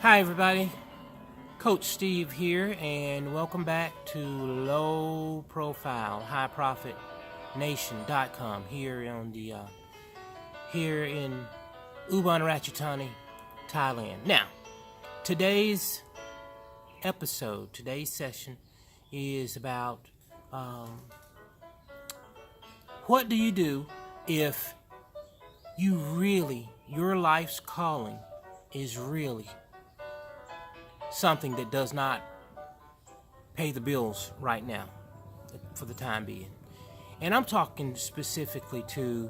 Hi everybody, Coach Steve here, and welcome back to Low Profile High Profit Nation.com here in Ubon Ratchathani, Thailand. Now, today's session is about what do you do if your life's calling is really something that does not pay the bills right now for the time being. And I'm talking specifically to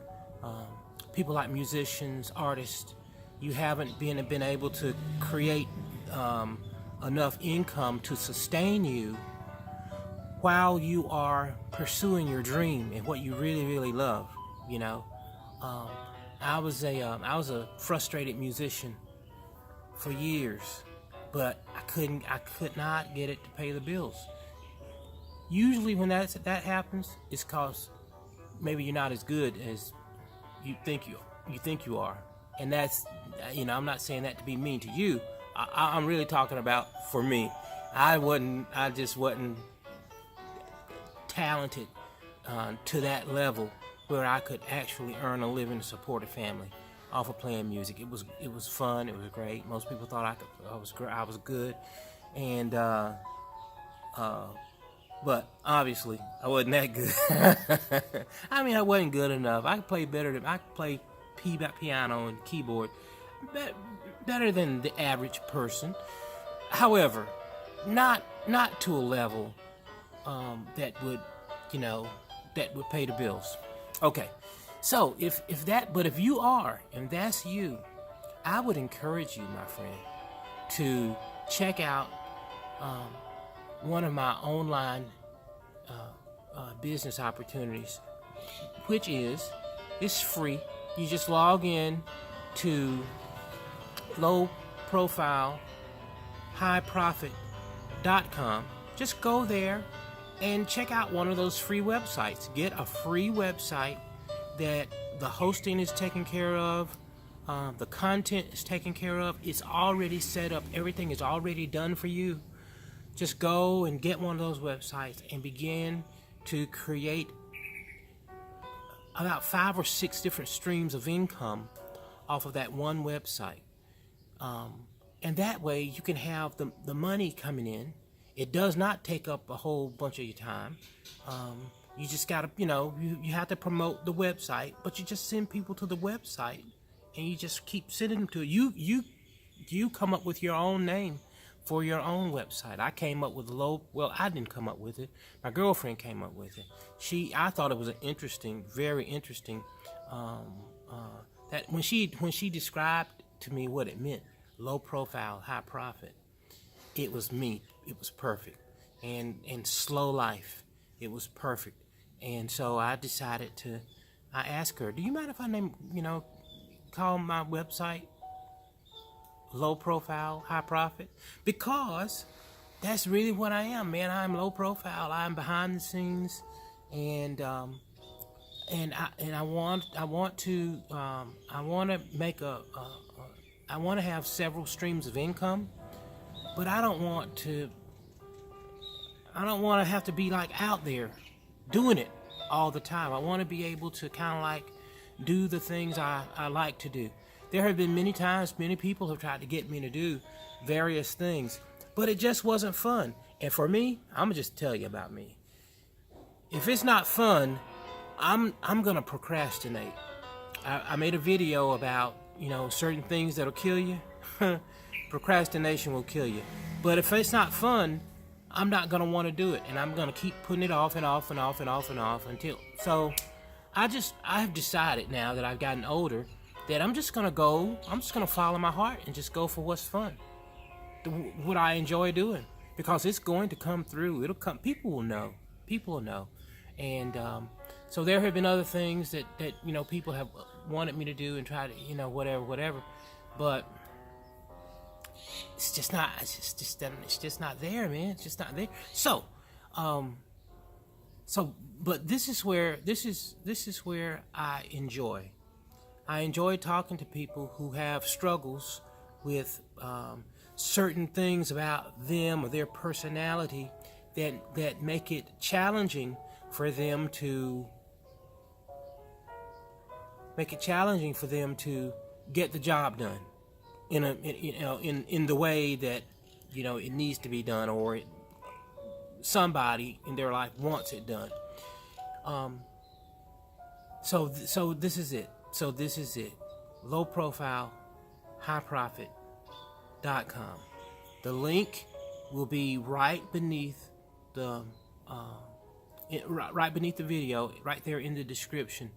people like musicians, artists. You haven't been able to create enough income to sustain you while you are pursuing your dream and what you really love. You know, I was a frustrated musician for years, but I could not get it to pay the bills. Usually when that happens, it's cause maybe you're not as good as you think you are. And that's, I'm not saying that to be mean to you. I'm really talking about for me. I just wasn't talented to that level where I could actually earn a living to support a family off of playing music. It was fun. It was great. Most people thought I was good, and but obviously I wasn't that good. I mean, I wasn't good enough. I could play piano and keyboard better than the average person. However, not to a level that would pay the bills. Okay. So if you are, and that's you, I would encourage you, my friend, to check out one of my online business opportunities, which it's free. You just log in to lowprofilehighprofit.com. Just go there and check out one of those free websites. Get a free website that the hosting is taken care of, the content is taken care of, it's already set up, everything is already done for you. Just go and get one of those websites and begin to create about 5 or 6 different streams of income off of that one website. And that way you can have the money coming in. It does not take up a whole bunch of your time. You just gotta, you have to promote the website, but you just send people to the website, and you just keep sending them to it. You come up with your own name for your own website. I came up with I didn't come up with it. My girlfriend came up with it. I thought it was very interesting. That when she described to me what it meant, low profile, high profit, it was me. It was perfect, and slow life. It was perfect. And so I asked her, do you mind if I call my website Low Profile, High Profit? Because that's really what I am, man. I'm low profile. I'm behind the scenes, and I want to have several streams of income, but I don't want to have to be like out there doing it all the time. I want to be able to kind of like do the things I like to do. There have been many times, many people have tried to get me to do various things, but it just wasn't fun. And for me, I'm gonna just tell you about me. If it's not fun, I'm gonna procrastinate. I made a video about certain things that'll kill you. Procrastination will kill you. But if it's not fun, I'm not going to want to do it, and I'm going to keep putting it off until. So I have decided now that I've gotten older that I'm just going to follow my heart and just go for what's fun, what I enjoy doing, because it's going to come through. It'll come. People will know. And so there have been other things that people have wanted me to do and try to, whatever, but it's just not there, man. It's just not there. So, but this is where I enjoy talking to people who have struggles certain things about them or their personality that make it challenging for them to get the job done in the way that it needs to be done, or somebody in their life wants it done. So this is it. Low profile, high profit.com. The link will be right beneath the video, right there in the description.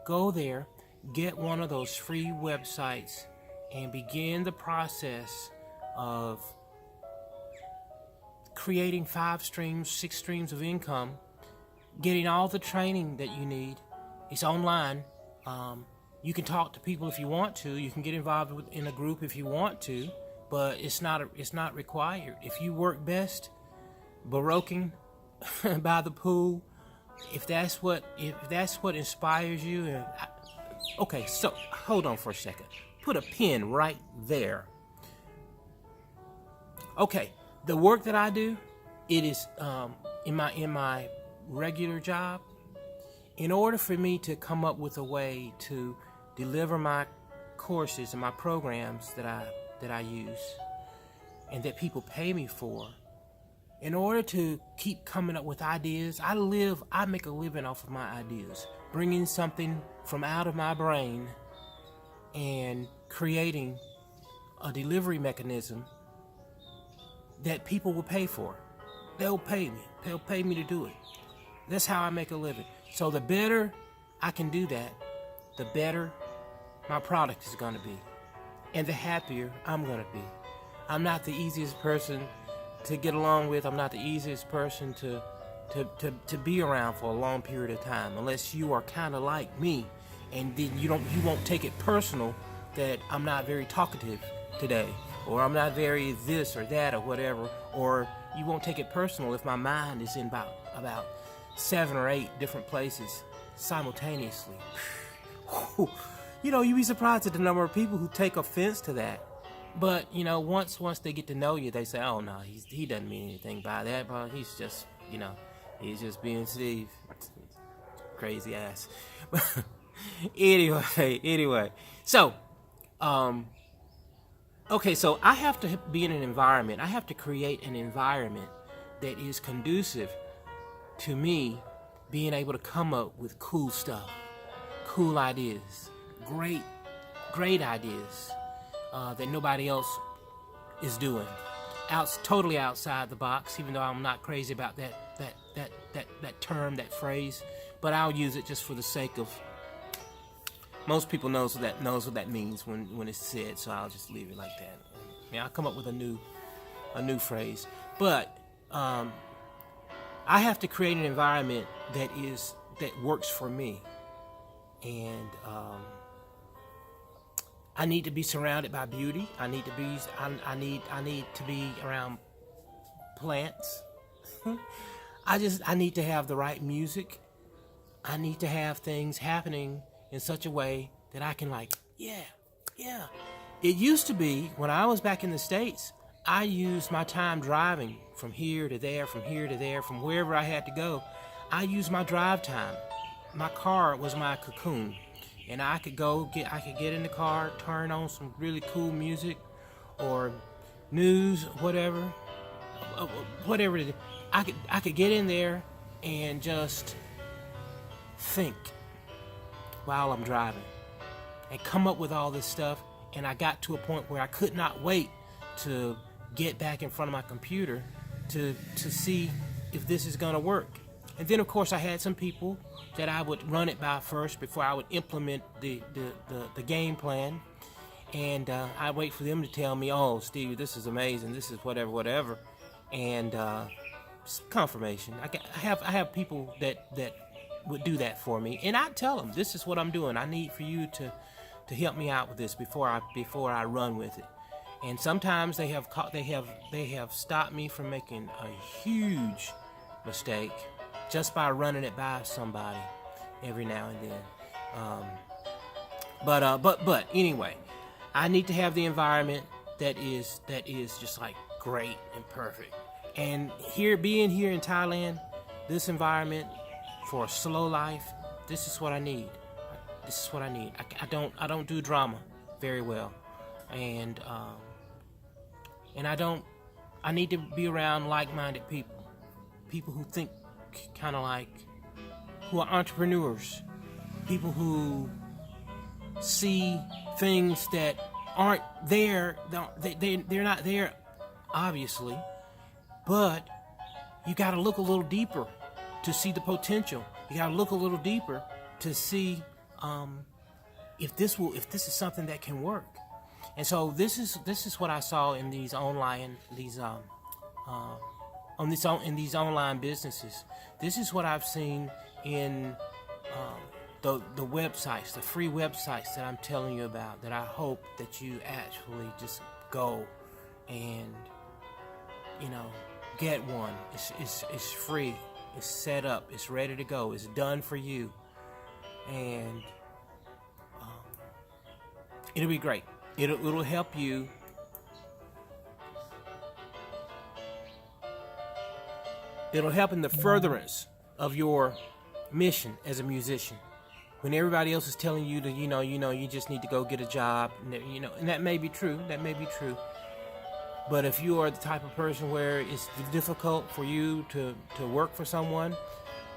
Go there, get one of those free websites, and begin the process of creating 5 streams, 6 streams of income, getting all the training that you need. It's online. You can talk to people if you want to. You can get involved in a group if you want to, but it's not required. If you work best baroquing by the pool, if that's what inspires you. Okay, so hold on for a second. Put a pin right there. Okay, the work that I do, it is in my regular job. In order for me to come up with a way to deliver my courses and my programs that I use and that people pay me for, in order to keep coming up with ideas, I make a living off of my ideas, bringing something from out of my brain and creating a delivery mechanism that people will pay for. They'll pay me. They'll pay me to do it. That's how I make a living. So the better I can do that, the better my product is going to be, and the happier I'm going to be. I'm not the easiest person to get along with. I'm not the easiest person to be around for a long period of time, unless you are kind of like me, and then you won't take it personal that I'm not very talkative today, or I'm not very this or that or whatever, or you won't take it personal if my mind is in about 7 or 8 different places simultaneously. You'd be surprised at the number of people who take offense to that. But once they get to know you, they say, "Oh no, he doesn't mean anything by that, bro. He's just he's just being Steve, crazy ass." anyway, so okay, so I have to be in an environment. I have to create an environment that is conducive to me being able to come up with cool stuff, cool ideas, great ideas that nobody else is doing. Totally outside the box, even though I'm not crazy about that term, that phrase, but I'll use it just for the sake of most people knows what that means when it's said, so I'll just leave it like that. I'll come up with a new phrase, but I have to create an environment that works for me, and I need to be surrounded by beauty. I need to be around plants. I need to have the right music. I need to have things happening in such a way that I can yeah. It used to be, when I was back in the States, I used my time driving from here to there, from wherever I had to go. I used my drive time. My car was my cocoon. And I could get in the car, turn on some really cool music or news, whatever it is. I could get in there and just think while I'm driving and come up with all this stuff. And I got to a point where I could not wait to get back in front of my computer to see if this is going to work. And then, of course, I had some people that I would run it by first before I would implement the game plan. And I'd wait for them to tell me, "Oh, Steve, this is amazing. This is whatever." And confirmation. I have people that would do that for me. And I tell them, "This is what I'm doing. I need for you to help me out with this before I run with it." And sometimes they have stopped me from making a huge mistake just by running it by somebody every now and then. But anyway, I need to have the environment that is just like great and perfect. And being here in Thailand, this environment for a slow life, this is what I need. This is what I need. I don't do drama very well, and I need to be around like-minded people who think kind of like, who are entrepreneurs, people who see things that aren't there. They're not there, obviously, but you got to look a little deeper to see the potential. You got to look a little deeper to see if this is something that can work. And so this is what I saw in these online businesses. This is what I've seen in the websites, the free websites that I'm telling you about, that I hope that you actually just go and get one. It's free. It's set up. It's ready to go. It's done for you, and it'll be great. It'll help you. It'll help in the furtherance of your mission as a musician. When everybody else is telling you to, you just need to go get a job, and that may be true. That may be true. But if you are the type of person where it's difficult for you to work for someone,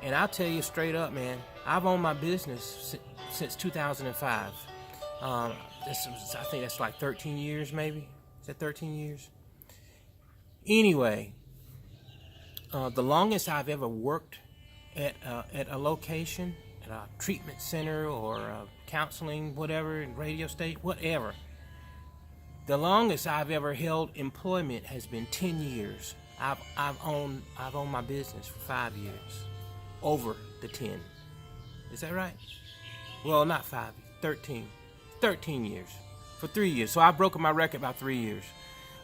and I'll tell you straight up, man, I've owned my business since 2005. I think that's like 13 years, maybe. Is that 13 years? Anyway, the longest I've ever worked at a location, at a treatment center or a counseling, whatever, radio station, whatever. The longest I've ever held employment has been 10 years. I've owned my business for 5 years, over the 10. Is that right? Well, not 5, 13. 13 years, for 3 years. So I've broken my record by 3 years.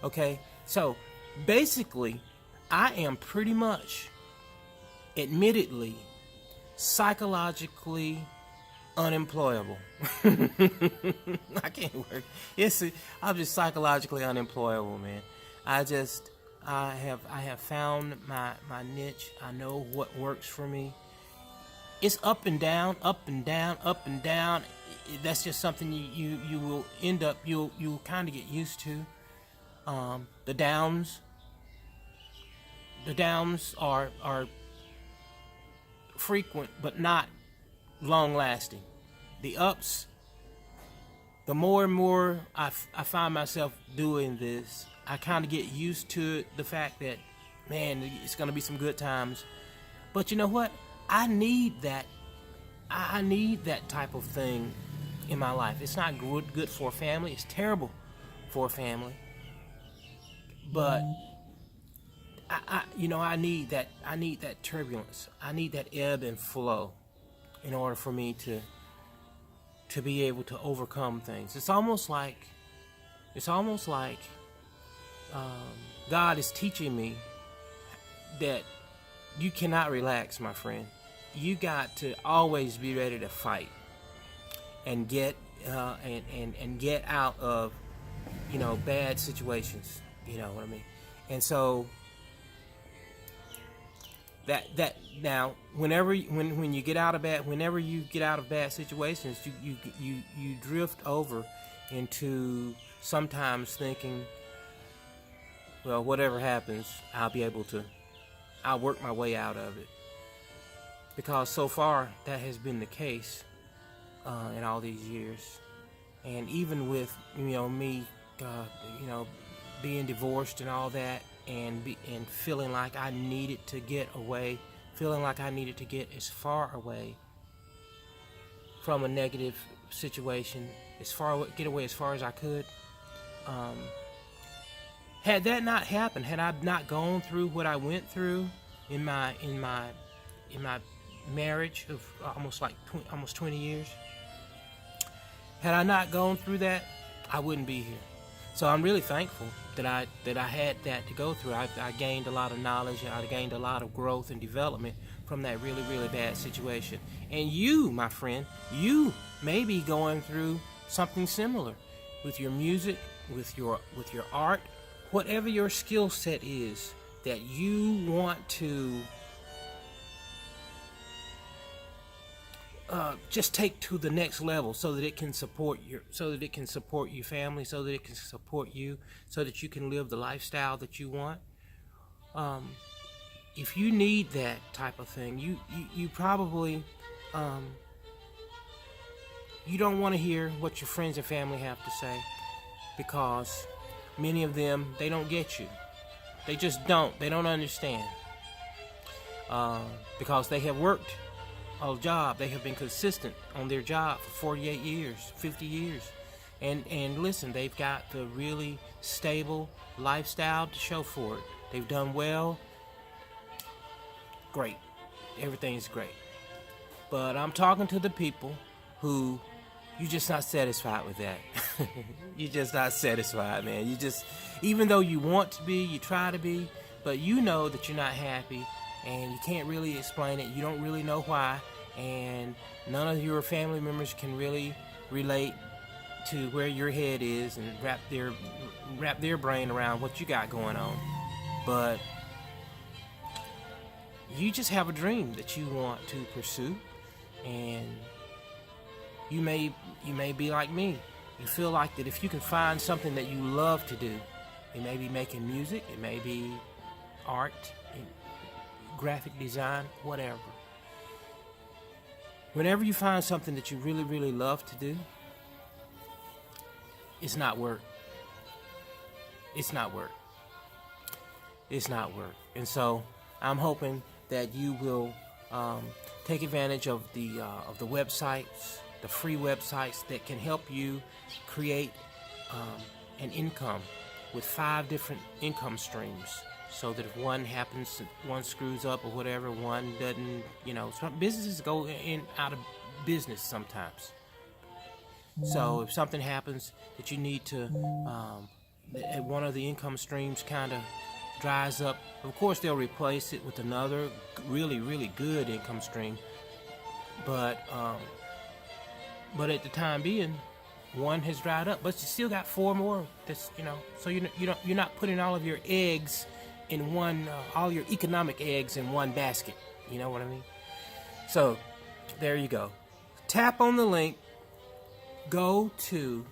Okay, so basically, I am pretty much, admittedly, psychologically unemployable. I can't work. I'm just psychologically unemployable, man. I have found my niche. I know what works for me. It's up and down, up and down, up and down. That's just something you will end up, you'll kind of get used to. The downs are frequent but not long lasting. The ups, the more and more I find myself doing this, I kind of get used to it, the fact that, man, it's going to be some good times. But you know what? I need that type of thing in my life. It's not good for a family. It's terrible for a family. But I need that turbulence. I need that ebb and flow in order for me to be able to overcome things. It's almost like God is teaching me that you cannot relax, my friend. You got to always be ready to fight and get and get out of bad situations. You know what I mean? And so that now, whenever you get out of bad situations, you drift over into sometimes thinking, well, whatever happens, I'll work my way out of it. Because so far that has been the case in all these years, and even with me, being divorced and all that, and feeling like I needed to get away, feeling like I needed to get as far away from a negative situation, get away as far as I could. Had that not happened, had I not gone through what I went through in my marriage of almost 20 years, had I not gone through that, I wouldn't be here. So I'm really thankful that I had that to go through. I gained a lot of knowledge, and I gained a lot of growth and development from that really, really bad situation. And you, my friend, you may be going through something similar with your music, with your art, whatever your skill set is that you want to just take to the next level, so that it can support your family, so that it can support you, so that you can live the lifestyle that you want. If you need that type of thing, you probably you don't want to hear what your friends and family have to say, because many of them, they don't get you. They just don't. They don't understand, because they have worked a job. They have been consistent on their job for 48 years, 50 years. And listen, they've got the really stable lifestyle to show for it. They've done well. Great. Everything's great. But I'm talking to the people who, you're just not satisfied with that. You're just not satisfied, man. You just, even though you want to be, you try to be, but you know that you're not happy, and you can't really explain it. You don't really know why, and none of your family members can really relate to where your head is and wrap their brain around what you got going on. But you just have a dream that you want to pursue, and you may be like me. You feel like that if you can find something that you love to do, it may be making music, it may be art, graphic design, whatever. Whenever you find something that you really, really love to do, it's not work. It's not work. It's not work. And so I'm hoping that you will take advantage of the websites, the free websites that can help you create an income with 5 different income streams, so that if one happens, one screws up or whatever, one doesn't, some businesses go in out of business sometimes. So if something happens that you need to, one of the income streams kind of dries up, of course they'll replace it with another really, really good income stream. But at the time being, one has dried up, but you still got 4 more. That's so you're not putting all of your eggs in one, all your economic eggs in one basket. You know what I mean? So there you go. Tap on the link. Go to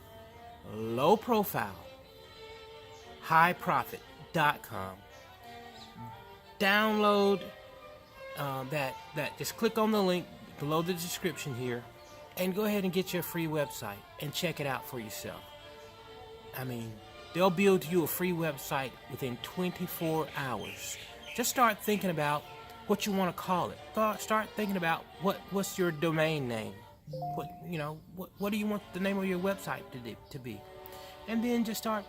lowprofile.highprofit.com. Download that. Just click on the link below the description here, and go ahead and get your free website and check it out for yourself. I mean, they'll build you a free website within 24 hours. Just start thinking about what you want to call it. Start thinking about what's your domain name. What do you want the name of your website to be? And then just start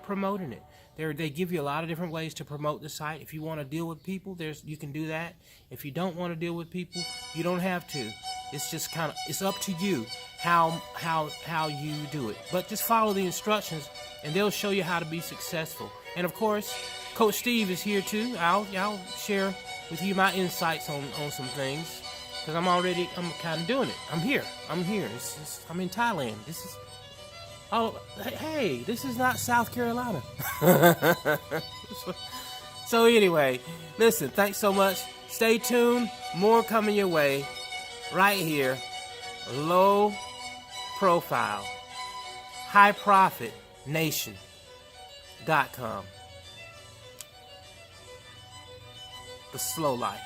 promoting it. They give you a lot of different ways to promote the site. If you want to deal with people, you can do that. If you don't want to deal with people, you don't have to. It's just it's up to you how you do it. But just follow the instructions, and they'll show you how to be successful. And of course, Coach Steve is here too. I'll share with you my insights on some things, because I'm kind of doing it. I'm here. I'm in Thailand. This is not South Carolina. So anyway, listen, thanks so much. Stay tuned. More coming your way right here. Low profile. highprofitnation.com. The slow life.